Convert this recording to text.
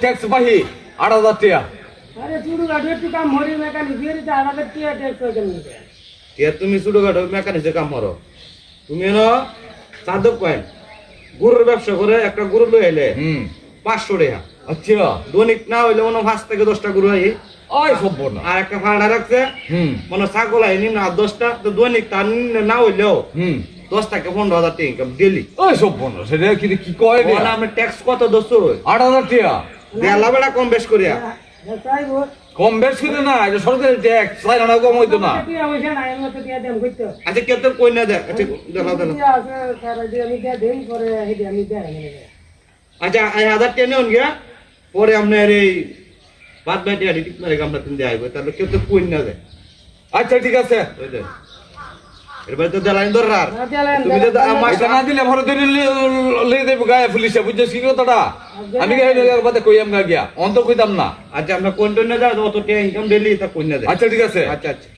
Tax বাহি 8,000 টাকা। अरे चूड़ू गाड़ी काम हो रही मैकेनिक फिर ज्यादा करती है टैक्स हो गई তুমি ছোটখাটো মেকানিজে কাম করো, তুমি এনো চাঁদক কয়েন গরুর ব্যবসা করে একটা গরু লই আইলে 500 টাকা। আচ্ছা, দৈনিক না হইলে মনে 5 থেকে 10টা গরু আই, ওই সব না। আর একটা ভাড়া রাখছে মনে ছাগল আইনি না 10টা, তো দৈনিক তার না হইলেও 10 থেকে 15,000 টাকা ইনকাম ডেইলি। ওই সব না, সেটা কি কয় রে? মানে আমি ট্যাক্স কত দোস্ত 8,000 টাকা দেলা বেড়া কম বেশ করিয়া। साहब वो কম বেশ করে না, এটা সরকারি ট্যাক্স, তাই না কম হইতো না। दिया वैसे ना हम तो दिया देम कइतो আচ্ছা কে তো কই না দে, আচ্ছা দেলা দেলা। दिया सर दिया मी दिया देम पर हे दिया मी दिया আচ্ছা 1000 টাকা নেন গিয়া, পরে আপনার এই বাদ বাকি ঠিক মারে আমরা তিন দিয়ে আইবো, তাহলে কেউ তো কই না দে। আচ্ছা ঠিক আছে, ওই দে এরপরে তো দেলাইন দরার ना दिया তুমি যদি আমার এটা না দিলে ভরে ধরে লই দেব গায়ে পুলিশে, বুঝছিস কি কথাটা? আমি গায়ে বাদে কইয়াম গা গিয়া অন্ত কইতাম না। আচ্ছা আমরা কোন টোন না যাও, অত টাকা ইনকাম ডেইলি তা কই না দে। আচ্ছা ঠিক আছে। আচ্ছা আচ্ছা।